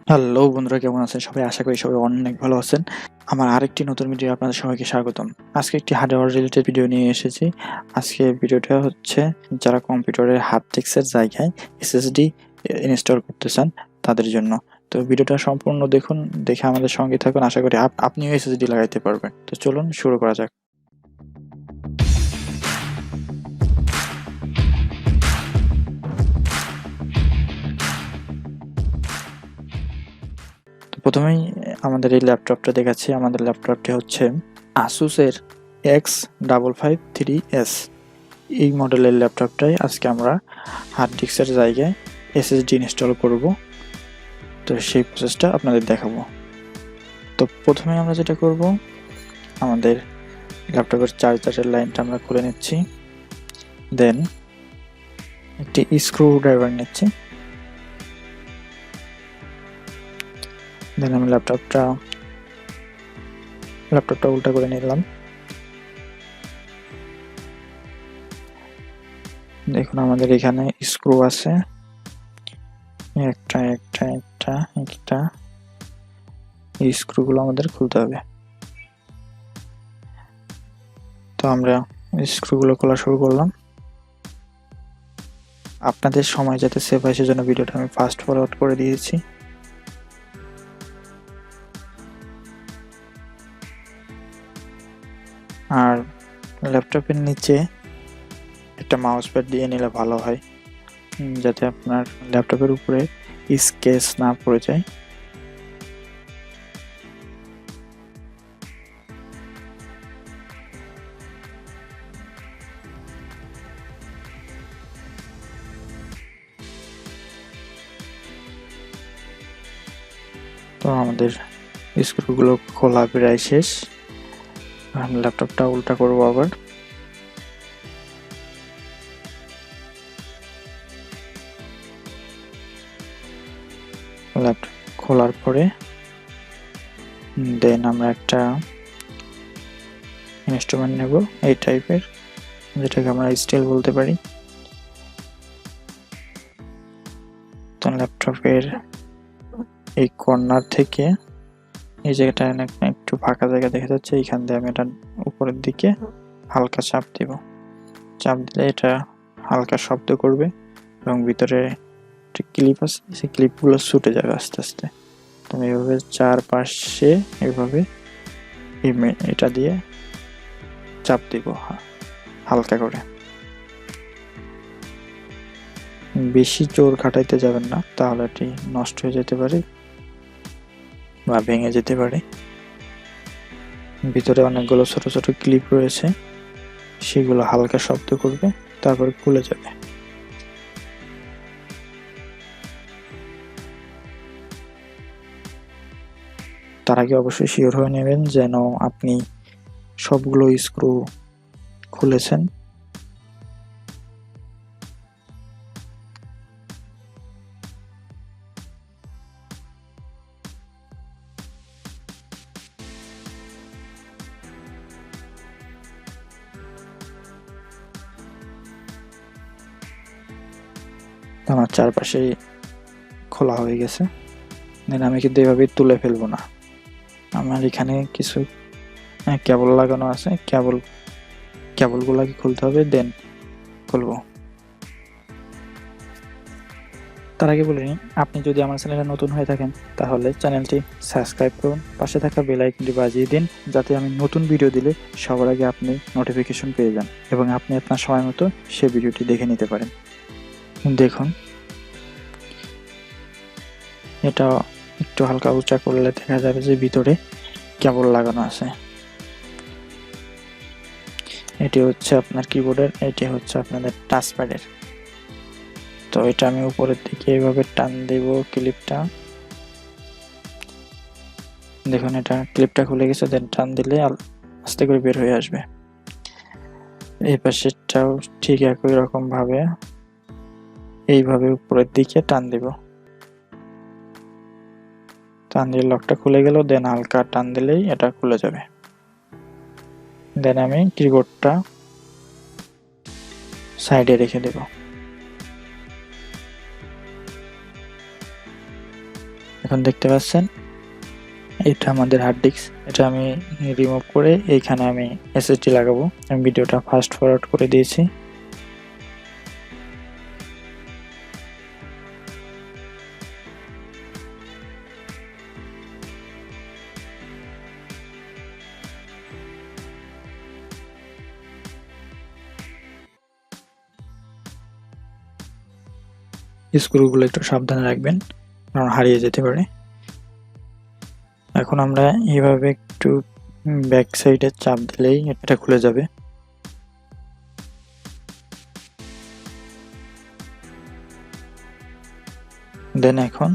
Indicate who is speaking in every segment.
Speaker 1: Hello বন্ধুরা, কেমন আছেন সবাই? আশা করি সবাই অনেক ভালো আছেন। আমার আরেকটি নতুন ভিডিও আপনাদের সবাইকে স্বাগতম। আজকে একটি হার্ডওয়্যার রিলেটেড ভিডিও নিয়ে এসেছি। আজকের ভিডিওটা হচ্ছে যারা কম্পিউটারের হার্ড ডিস্কের জায়গায় SSD ইনস্টল করতে চান তাদের জন্য। তো ভিডিওটা সম্পূর্ণ দেখুন, দেখে আমাদের সঙ্গে থাকুন। আশা করি আপনিও SSD লাগাইতে পারবেন। তো চলুন শুরু করা যাক। তো প্রথমেই আমাদের এই ল্যাপটপটা দেখাচ্ছি। আমাদের ল্যাপটপটি হচ্ছে আসুসের X553S। এই মডেলের ল্যাপটপটাই আজকে আমরা হার্ড ডিস্কের জায়গায় SSD ইনস্টল করব। তো সেই প্রসেসটা আপনাদের দেখাবো। তো প্রথমে আমরা যেটা করব, আমাদের ল্যাপটপের চার্জারের লাইনটা আমরা খুলে নিচ্ছি। দেন একটি স্ক্রু ড্রাইভার নিচ্ছি। দেন আমি ল্যাপটপটা উল্টা করে নিলাম। দেখুন আমাদের এখানে স্ক্রু আছে একটা। এই স্ক্রুগুলো আমাদের খুলতে হবে। তো আমরা স্ক্রুগুলো খোলা শুরু করলাম। আপনাদের সময় যাতে সেভ হয় সেজন্য ভিডিওটা আমি ফাস্ট ফরওয়ার্ড করে দিয়েছি। আর ল্যাপটপের নিচে একটা মাউস প্যাড দিয়ে নিলে ভালো হয়, যাতে আপনার ল্যাপটপের উপরে স্কেচ না পড়ে যায়। তো আমাদের স্ক্রুগুলো খোলা প্রায় শেষ। আমি ল্যাপটপটা উল্টা করব আবার। ল্যাপটপ খোলার পরে দেন আমরা একটা ইনস্ট্রুমেন্ট নেব এই টাইপের, যেটাকে আমরা স্টিল বলতে পারি। তো ল্যাপটপের এই কর্নার থেকে এই জায়গাটা একটু ফাঁকা জায়গা দেখা যাচ্ছে, এইখান দিয়ে আমি এটা উপরের দিকে হালকা চাপ দিব। চাপ দিলে এটা হালকা শব্দ করবে এবং ভিতরে ক্লিপ আছে, সেই ক্লিপগুলো ছুটে যাবে আস্তে আস্তে। তো আমি এইভাবে চারপাশে এইভাবে এটা দিয়ে চাপ দিব হালকা করে। বেশি জোর খাটাইতে যাবেন না, তাহলে এটি নষ্ট হয়ে যেতে পারে বা ভেঙে যেতে পারে। ভিতরে অনেকগুলো ছোট ছোট ক্লিপ রয়েছে, সেগুলো হালকা শব্দ করবে, তারপর খুলে যাবে। তার আগে অবশ্যই শিওর হয়ে নেবেন যেন আপনি সবগুলো স্ক্রু খুলেছেন। আমার চারপাশে খোলা হয়ে গেছে। দেন আমি কিন্তু এভাবে তুলে ফেলবো না, আমার এখানে কিছু কেবল লাগানো আছে, কেবলগুলোকে খুলতে হবে, দেন খুলবো। তার আগে বলে নিই, আপনি যদি আমার চ্যানেলে নতুন হয়ে থাকেন তাহলে চ্যানেলটি সাবস্ক্রাইব করুন, পাশে থাকা বেল আইকনটি বাজিয়ে দিন, যাতে আমি নতুন ভিডিও দিলে সবার আগে আপনি নোটিফিকেশন পেয়ে যান এবং আপনি আপনার সময় মতো সে ভিডিওটি দেখে নিতে পারেন। দেখুন এটা একটু হালকা উঁচা করলে দেখা যাবে যে ভিতরে কেবল লাগানো আছে। এটি হচ্ছে আপনার কিবোর্ডের, এটি হচ্ছে আপনাদের টাচপ্যাডের। তো এটা আমি উপরের দিকে এইভাবে টান দেব ক্লিপটা। দেখুন এটা ক্লিপটা খুলে গেছে, দেন টান দিলে আস্তে করে বের হয়ে আসবে। এই পাশেরটাও ঠিক একই রকম ভাবে এইভাবে উপরের দিকে টান দেব। টান দিয়ে লকটা খুলে গেল, দেন হালকা টান দিলেই এটা খুলে যাবে। দেন আমি কিবোর্ডটা সাইডে রেখে দেব। এখন দেখতে পাচ্ছেন এটা আমাদের হার্ড ডিস্ক। এটা আমি রিমুভ করে এইখানে আমি এসএসডি লাগাবো। আমি ভিডিওটা ফাস্ট ফরওয়ার্ড করে দিয়েছি। স্ক্রুগুলো একটু সাবধানে রাখবেন, কারণ হারিয়ে যেতে পারে। এখন আমরা এইভাবে একটু ব্যাক সাইডে চাপ দিলেই এটা খুলে যাবে। দেন এখন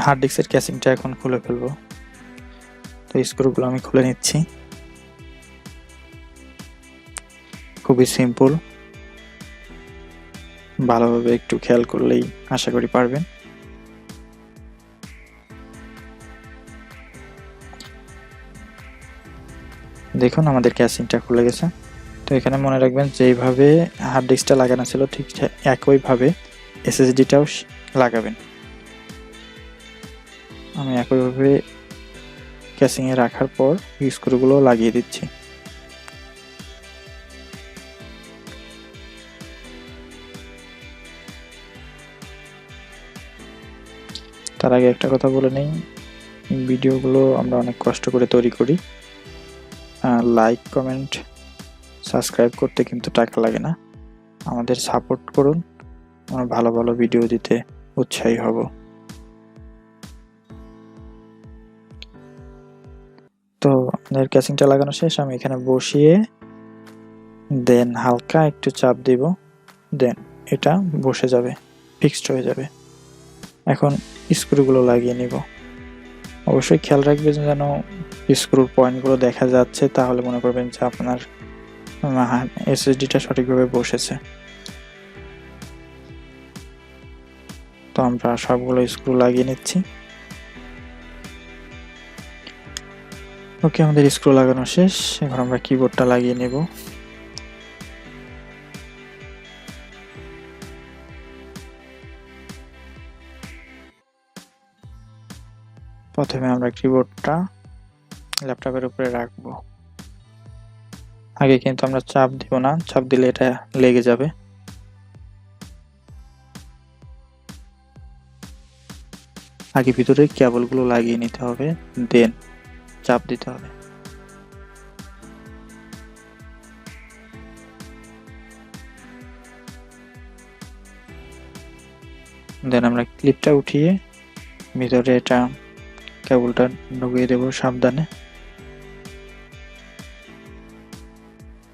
Speaker 1: হার্ড ডিস্কের ক্যাসিংটা এখন খুলে ফেলবো। তো স্ক্রুগুলো আমি খুলে নিচ্ছি। খুবই সিম্পল, ভালোভাবে একটু খেয়াল করলেই আশা করি পারবেন। দেখুন আমাদের ক্যাসিংটা খুলে গেছে। তো এখানে মনে রাখবেন যেইভাবে হার্ড ডিস্কটা লাগানো ছিল ঠিক একইভাবে এসএসডিটাও লাগাবেন। আমি একইভাবে ক্যাসিংয়ে রাখার পর স্ক্রুগুলো লাগিয়ে দিচ্ছি। তার আগে একটা কথা বলে নেই, ভিডিওগুলো আমরা অনেক কষ্ট করে তৈরি করি। লাইক, কমেন্ট, সাবস্ক্রাইব করতে কিন্তু টাকা লাগে না। আমাদের সাপোর্ট করুন, আমরা ভালো ভালো ভিডিও দিতে উৎসাহী হব। তো আমাদের ক্যাসিংটা লাগানো শেষ। আমি এখানে বসিয়ে দেন হালকা একটু চাপ দিব, দেন এটা বসে যাবে, ফিক্সড হয়ে যাবে। এখন স্ক্রুগুলো লাগিয়ে নিব। অবশ্যই খেয়াল রাখবেন যেন স্ক্রুর পয়েন্টগুলো দেখা যাচ্ছে, তাহলে মনে করবেন যে আপনার এসএসডিটা সঠিকভাবে বসেছে। তো আমরা সবগুলো স্ক্রু লাগিয়ে নিচ্ছি। ওকে, আমাদের স্ক্রু লাগানো শেষ। এখন আমরা কিবোর্ডটা লাগিয়ে নেব। প্রথমে আমরা কিবোর্ডটা ল্যাপটপের উপরে রাখবো। আগে কিন্তু আমরা চাপ দিব না, চাপ দিলে এটা লেগে যাবে। আগে ভিতরে কেবলগুলো লাগিয়ে নিতে হবে, দেন চাপ দিতে হবে। দেন আমরা ক্লিপটা উঠিয়ে ভিতরে এটা কেবলটা ঢুকিয়ে দেব সাবধানে।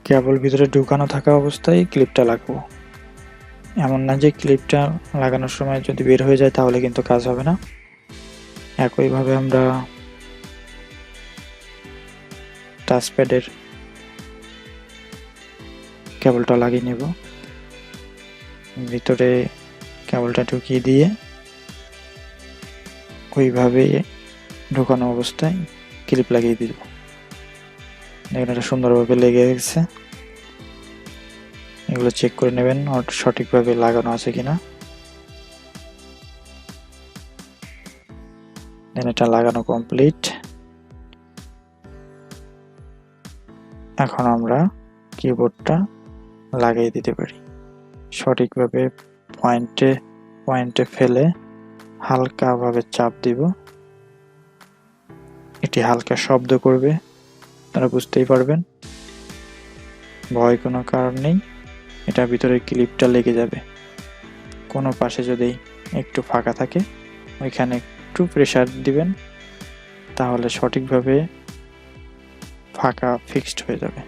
Speaker 1: কেবল ভিতরে ঢুকানো থাকা অবস্থায় ক্লিপটা লাগাবো। এমন না যে ক্লিপটা লাগানোর সময় যদি বের হয়ে যায় তাহলে কিন্তু কাজ হবে না। একইভাবে আমরা টাচপ্যাডের কেবলটা লাগিয়ে নেব। ভিতরে কেবলটা ঢুকিয়ে দিয়ে ওইভাবে ঢুকানো অবস্থায় ক্লিপ লাগিয়ে দিব। দেখুন এটা সুন্দরভাবে লেগে গেছে। এগুলো চেক করে নেবেন সঠিকভাবে লাগানো আছে কিনা। দেন এটা লাগানো কমপ্লিট। এখন আমরা কিবোর্ডটা লাগিয়ে দিতে পারি। সঠিকভাবে পয়েন্টে ফেলে হালকাভাবে চাপ দিব। এটি হালকা শব্দ করবে, আপনারা বুঝতেই পারবেন। ভয় কোনো কারণ নেই, এটা ভিতরে ক্লিপটা লেগে যাবে। কোনো পাশে যদি একটু ফাঁকা থাকে ওইখানে একটু প্রেসার দিবেন, তাহলে সঠিকভাবে ফাঁকা ফিক্সড হয়ে যাবে।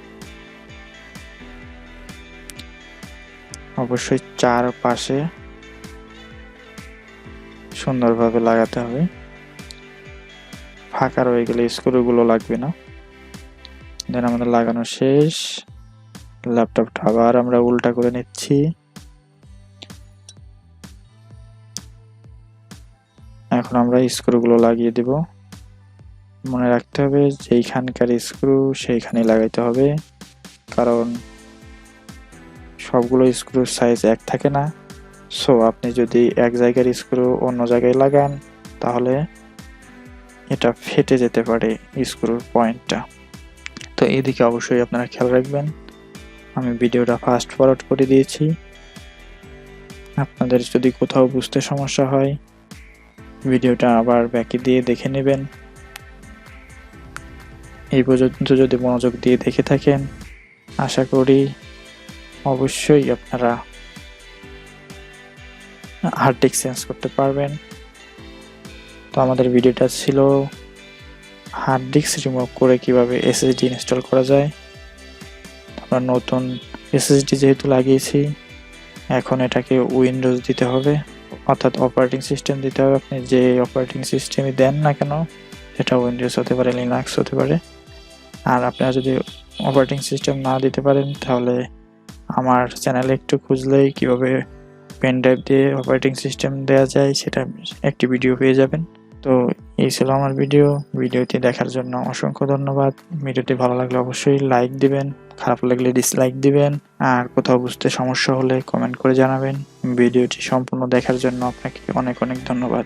Speaker 1: অবশ্যই চারপাশে সুন্দরভাবে লাগাতে হবে, ফাঁকা রয়ে গেলে স্ক্রুগুলো লাগবে না। দেন আমাদের লাগানো শেষ। ল্যাপটপটা আবার আমরা উল্টা করে নিচ্ছি। এখন আমরা স্ক্রুগুলো লাগিয়ে দেব। মনে রাখতে হবে যেইখানকার স্ক্রু সেইখানে লাগাইতে হবে, কারণ সবগুলো স্ক্রুর সাইজ এক থাকে না। সো আপনি যদি এক জায়গার স্ক্রু অন্য জায়গায় লাগান তাহলে এটা ফেটে যেতে পারে স্ক্রুর পয়েন্টটা। তো এদিকে অবশ্যই আপনারা খেয়াল রাখবেন। আমি ভিডিওটা ফাস্ট ফরওয়ার্ড করে দিয়েছি। আপনাদের যদি কোথাও বুঝতে সমস্যা হয় ভিডিওটা আবার ব্যাকে দিয়ে দেখে নেবেন। এই পর্যন্ত যদি মনোযোগ দিয়ে দেখে থাকেন আশা করি অবশ্যই আপনারা হার্ড ডিস্ক চেঞ্জ করতে পারবেন। তো আমাদের ভিডিওটা ছিল হার্ড ডিস্ক রিমুভ করে কিভাবে এসএসডি ইনস্টল করা যায়। আমরা নতুন এসএসডি যেহেতু লাগিয়েছি এখন এটাকে উইন্ডোজ দিতে হবে, অর্থাৎ অপারেটিং সিস্টেম দিতে হবে। আপনি যে অপারেটিং সিস্টেমই দেন না কেন, সেটা উইন্ডোজ হতে পারে, লিনাক্স হতে পারে। আর আপনারা যদি অপারেটিং সিস্টেম না দিতে পারেন তাহলে আমার চ্যানেলে একটু খুঁজলেই কীভাবে পেন ড্রাইভ দিয়ে অপারেটিং সিস্টেম দেওয়া যায় সেটা একটি ভিডিও পেয়ে যাবেন। তো এই ছিল আমার ভিডিওটি দেখার জন্য অসংখ্য ধন্যবাদ। ভিডিওটি ভালো লাগলে অবশ্যই লাইক দিবেন, খারাপ লাগলে ডিসলাইক দিবেন, আর কোথাও বুঝতে সমস্যা হলে কমেন্ট করে জানাবেন। ভিডিওটি সম্পূর্ণ দেখার জন্য আপনাকে অনেক অনেক ধন্যবাদ।